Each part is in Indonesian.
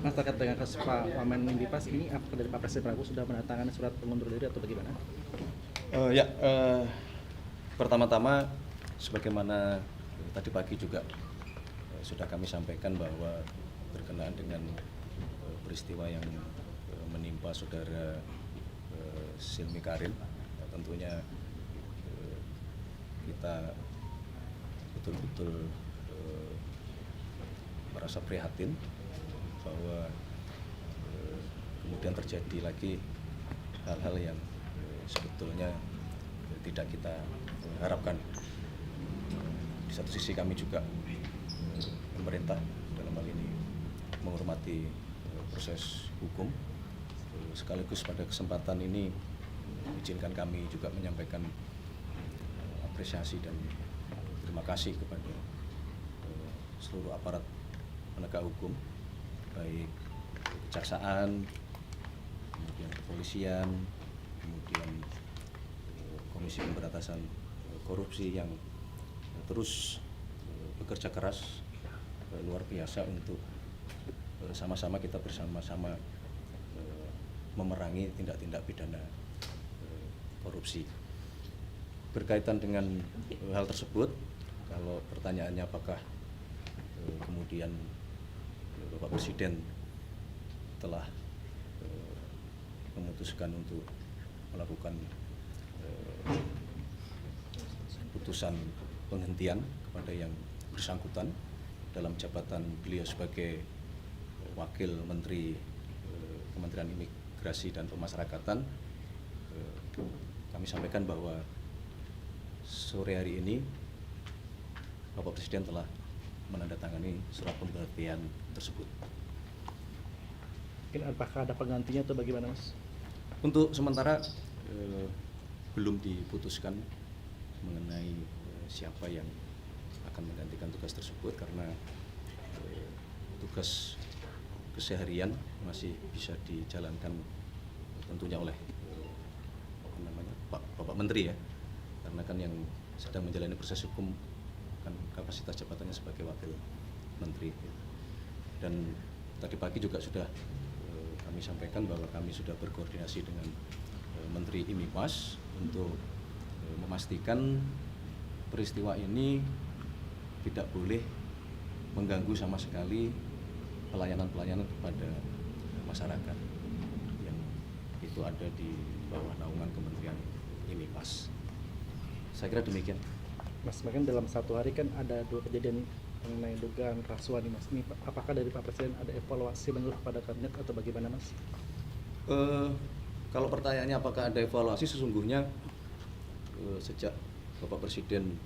Mas, terkait dengan kasus Pak Wamen Mindipas ini, apakah dari Pak Presiden Prabowo sudah menandatangani surat pengunduran diri atau bagaimana? Ya, pertama-tama sebagaimana tadi pagi juga sudah kami sampaikan bahwa berkenaan dengan peristiwa yang menimpa saudara Silmi Karim, tentunya kita betul-betul merasa prihatin bahwa kemudian terjadi lagi hal-hal yang sebetulnya tidak kita harapkan. Di satu sisi kami juga pemerintah dalam hal ini menghormati proses hukum, sekaligus pada kesempatan ini izinkan kami juga menyampaikan apresiasi dan terima kasih kepada seluruh aparat penegak hukum, baik kejaksaan, kemudian kepolisian, kemudian Komisi Pemberantasan Korupsi yang terus bekerja keras luar biasa untuk sama-sama kita bersama-sama memerangi tindak-tindak pidana korupsi. Berkaitan dengan hal tersebut, kalau pertanyaannya apakah kemudian Bapak Presiden telah memutuskan untuk melakukan putusan penghentian kepada yang bersangkutan dalam jabatan beliau sebagai Wakil Menteri Kementerian Imigrasi dan Pemasyarakatan, kami sampaikan bahwa sore hari ini Bapak Presiden telah menandatangani surat pemberhentian tersebut. Mungkin apakah ada penggantinya atau bagaimana, Mas? Untuk sementara belum diputuskan mengenai siapa yang akan menggantikan tugas tersebut, karena tugas keseharian masih bisa dijalankan tentunya oleh Bapak Menteri ya, karena kan yang sedang menjalani proses hukum kan kapasitas jabatannya sebagai Wakil Menteri. Dan tadi pagi juga sudah kami sampaikan bahwa kami sudah berkoordinasi dengan Menteri IMIPAS untuk memastikan peristiwa ini tidak boleh mengganggu sama sekali pelayanan-pelayanan kepada masyarakat yang itu ada di bawah naungan Kementerian IMIPAS. Saya kira demikian. Mas, bahkan dalam satu hari kan ada 2 kejadian mengenai dugaan rasuah nih, Mas. Ini apakah dari Pak Presiden ada evaluasi menurut kepada kabinet atau bagaimana, Mas? Kalau pertanyaannya apakah ada evaluasi, sesungguhnya sejak Bapak Presiden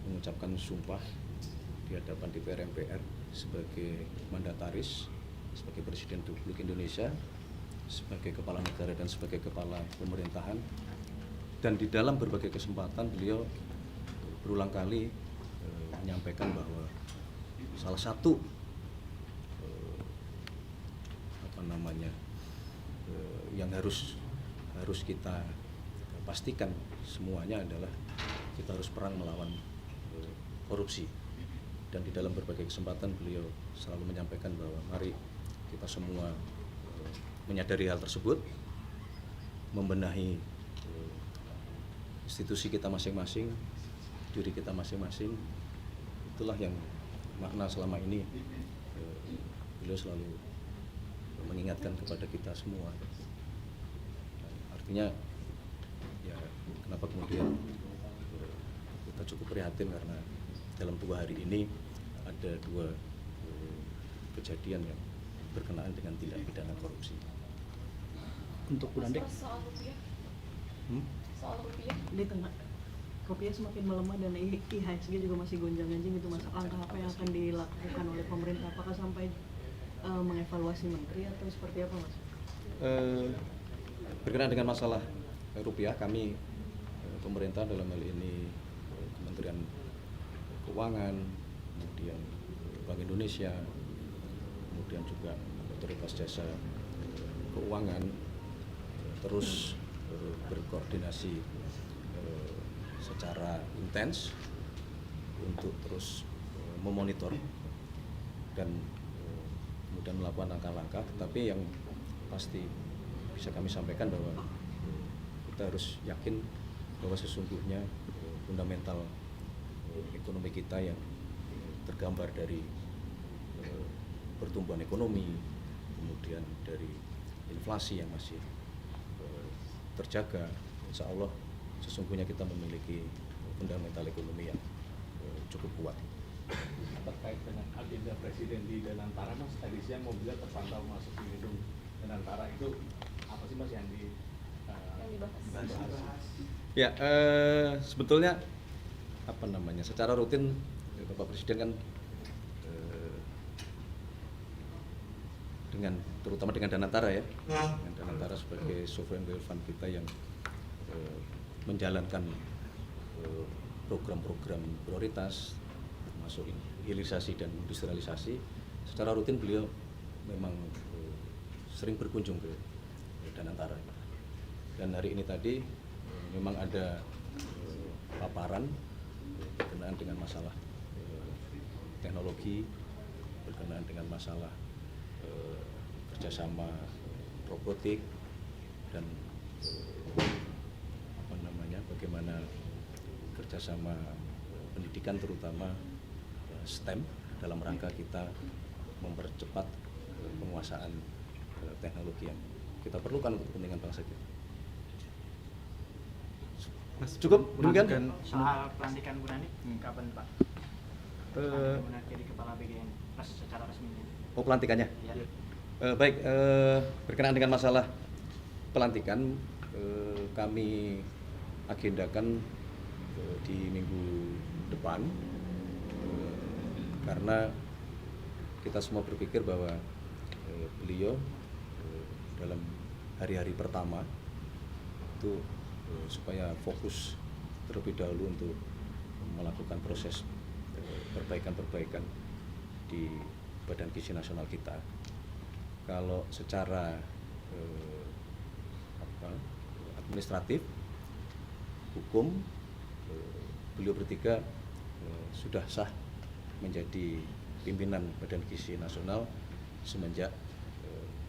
mengucapkan sumpah di hadapan DPR MPR sebagai mandataris, sebagai Presiden Republik Indonesia, sebagai kepala negara dan sebagai kepala pemerintahan, dan di dalam berbagai kesempatan beliau berulang kali menyampaikan bahwa salah satu yang harus kita pastikan semuanya adalah kita harus perang melawan korupsi. Dan di dalam berbagai kesempatan beliau selalu menyampaikan bahwa mari kita semua menyadari hal tersebut, membenahi institusi kita masing-masing, diri kita masing-masing. Itulah yang makna selama ini beliau selalu mengingatkan kepada kita semua. Artinya ya, kenapa kemudian kita cukup prihatin, karena dalam 2 hari ini ada 2 kejadian yang berkenaan dengan tindak pidana korupsi. Untuk Bu Nandek, soal rupiah, soal rupiah di tengah rupiah semakin melemah dan IHSG juga masih gonjang-ganjing, itu Mas, langkah apa yang akan dilakukan oleh pemerintah? Apakah sampai mengevaluasi menteri atau seperti apa, Mas? Berkenaan dengan masalah rupiah, kami pemerintah dalam hal ini Kementerian Keuangan, kemudian Bank Indonesia, kemudian juga Otoritas Jasa Keuangan terus berkoordinasi secara intens untuk terus memonitor dan dan melakukan langkah-langkah, tetapi yang pasti bisa kami sampaikan bahwa kita harus yakin bahwa sesungguhnya fundamental ekonomi kita yang tergambar dari pertumbuhan ekonomi, kemudian dari inflasi yang masih terjaga, insya Allah sesungguhnya kita memiliki fundamental ekonomi yang cukup kuat. Terkait dengan agenda Presiden di Danantara, Mas, tadi siang mobilnya terpantau masuk di gedung Danantara, itu apa sih, Mas, yang dibahas? Ya, sebetulnya secara rutin Bapak Presiden kan terutama dengan Danantara ya, dengan Danantara sebagai sovereign wealth fund kita yang menjalankan program-program prioritas termasuk hilirisasi dan industrialisasi. Secara rutin beliau memang sering berkunjung ke Danantara. Dan hari ini tadi memang ada paparan berkenaan dengan masalah teknologi, berkenaan dengan masalah kerjasama robotik dan bagaimana kerjasama pendidikan terutama STEM dalam rangka kita mempercepat penguasaan teknologi yang kita perlukan untuk kepentingan bangsa kita. Mas, Cukup demikian. Soal pelantikan Bu Nani, kapan Pak? Jadi kepala BGN secara resmi. Oh, pelantikannya. Ya. Baik, berkenaan dengan masalah pelantikan, kami agendakan di minggu depan, karena kita semua berpikir bahwa beliau dalam hari-hari pertama itu supaya fokus terlebih dahulu untuk melakukan proses perbaikan-perbaikan di Badan Gizi Nasional kita. Kalau secara administratif, hukum, beliau bertiga sudah sah menjadi pimpinan Badan Gizi Nasional semenjak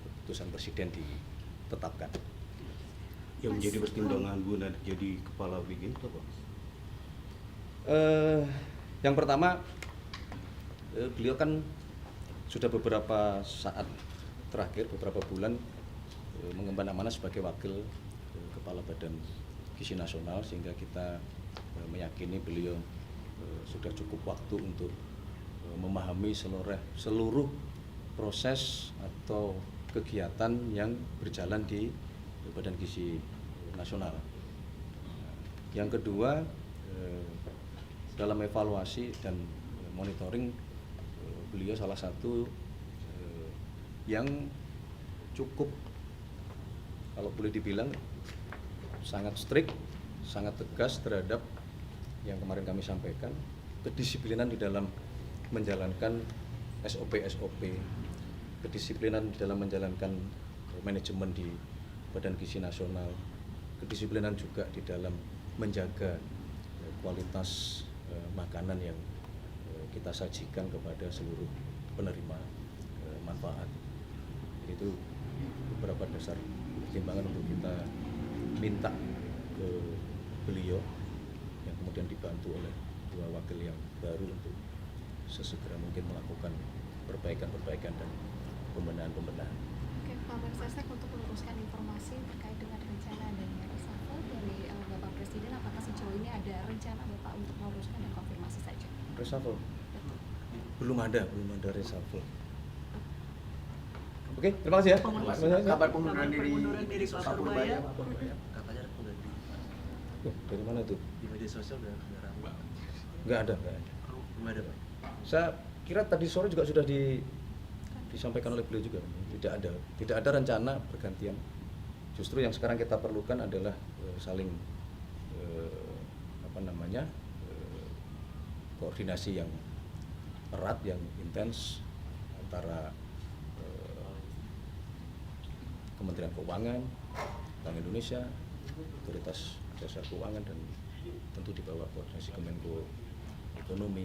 keputusan Presiden ditetapkan. Yang menjadi pertimbangan Bu Nani jadi kepala BGN itu apa? Yang pertama, beliau kan sudah beberapa saat terakhir, beberapa bulan mengemban amanah sebagai wakil kepala Badan Gizi Nasional, sehingga kita meyakini beliau sudah cukup waktu untuk memahami seluruh proses atau kegiatan yang berjalan di Badan Gizi Nasional. Yang kedua, dalam evaluasi dan monitoring, beliau salah satu yang cukup, kalau boleh dibilang, sangat strict, sangat tegas terhadap yang kemarin kami sampaikan, kedisiplinan di dalam menjalankan SOP, kedisiplinan di dalam menjalankan manajemen di Badan Gizi Nasional, kedisiplinan juga di dalam menjaga kualitas makanan yang kita sajikan kepada seluruh penerima manfaat. Itu beberapa dasar pertimbangan untuk kita minta ke beliau, yang kemudian dibantu oleh dua wakil yang baru untuk sesegera mungkin melakukan perbaikan-perbaikan dan pembenahan-pembenahan. Oke, Pak Mensesnek, untuk meluruskan informasi terkait dengan rencana adanya reshuffle dari Bapak Presiden, apakah sejauh ini ada rencana Bapak untuk meluruskan dan konfirmasi saja? Reshuffle? Belum ada reshuffle. Oke, terima kasih ya. Kabar pengunduran diri Pak Purbaya. Katanya ada pengunduran diri. Dari mana tuh? Di media sosial udah ramai. Nggak ada. Belum ada, Pak. Saya kira tadi sore juga sudah disampaikan oleh beliau juga. Tidak ada rencana pergantian. Justru yang sekarang kita perlukan adalah saling koordinasi yang erat, yang intens antara Kementerian Keuangan, Bank Indonesia, Otoritas Jasa Keuangan, dan tentu di bawah koordinasi Kemenko Ekonomi.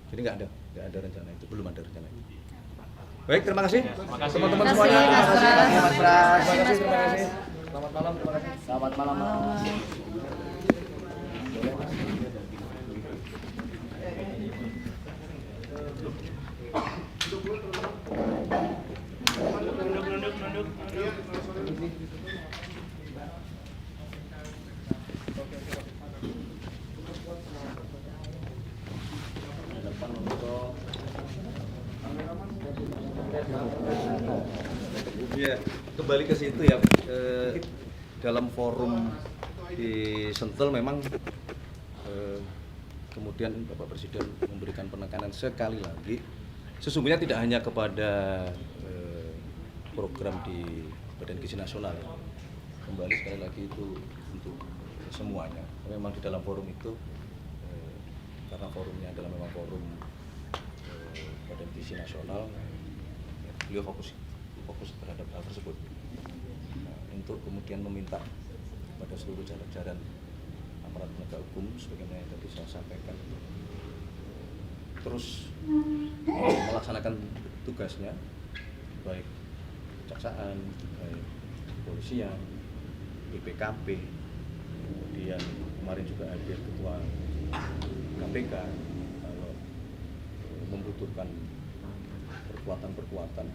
Jadi nggak ada rencana itu, belum ada rencana itu. Baik, terima kasih Terima kasih. teman-teman Terima semuanya. kasih, Mas Pras. Terima kasih, terima Mas kasih. Pras. Selamat malam, terima kasih. Selamat malam. Ya, kembali ke situ ya. Dalam forum di Sentul memang Kemudian Bapak Presiden memberikan penekanan sekali lagi, sesungguhnya tidak hanya kepada program di Badan Gizi Nasional. Kembali sekali lagi itu untuk semuanya. Memang di dalam forum itu, karena forumnya adalah memang forum Badan Gizi Nasional, beliau fokus terhadap hal tersebut. Nah, untuk kemudian meminta pada seluruh jajaran aparat penegak hukum, sebagaimana yang tadi saya sampaikan, terus melaksanakan tugasnya, baik kejaksaan, baik kepolisian, BPKP, kemudian kemarin juga hadir ketua KPK, kalau membutuhkan perkuatan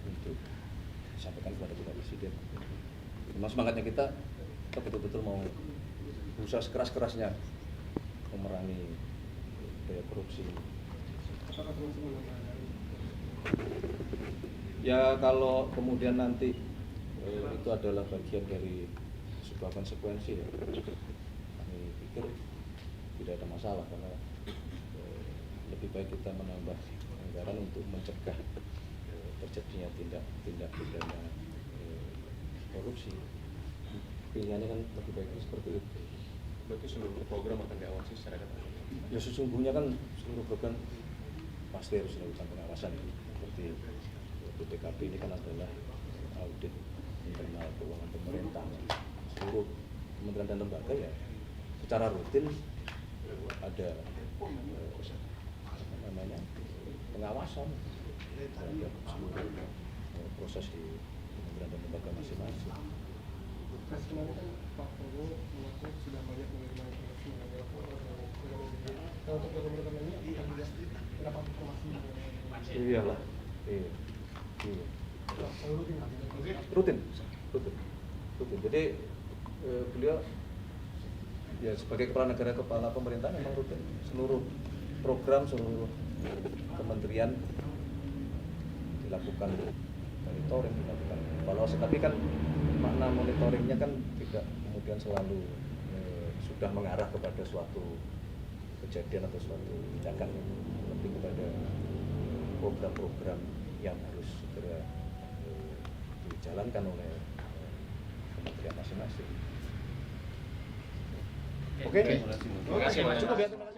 untuk disampaikan kepada Bapak Presiden. Memang semangatnya kita betul-betul mau berusaha sekeras-kerasnya memerangi daya korupsi. Ya kalau kemudian nanti itu adalah bagian dari sebuah konsekuensi, ya kami pikir tidak ada masalah, karena lebih baik kita menambah anggaran untuk mencegah terjadinya tindak pidana korupsi. Pilihannya kan lebih baik seperti itu. Berarti seluruh program akan diawasi secara ketat? Ya sesungguhnya kan seluruh program pasti harus dilakukan pengawasan, ya. Seperti BPKP ini kan adalah audit internal keuangan pemerintah. Seluruh kementerian dan lembaga ya secara rutin ada pengawasan terhadap seluruh proses di kementerian dan lembaga masing-masing. Kemarin kan Pak Prabowo mengaku sudah banyak menerima informasi mengenai laporan. Kalau untuk program ini akan berapa informasi mengenai? Iyalah, iya. Rutin. Jadi beliau ya sebagai kepala negara, kepala pemerintahan memang rutin seluruh program, seluruh kementerian dilakukan monitoring, dilakukan evaluasi. Tapi kan makna monitoringnya kan tidak kemudian selalu sudah mengarah kepada suatu kejadian atau suatu tindakan, lebih kepada program-program yang harus segera dijalankan oleh kementerian masing-masing. Oke. Terima kasih. Cukup ya, terima kasih.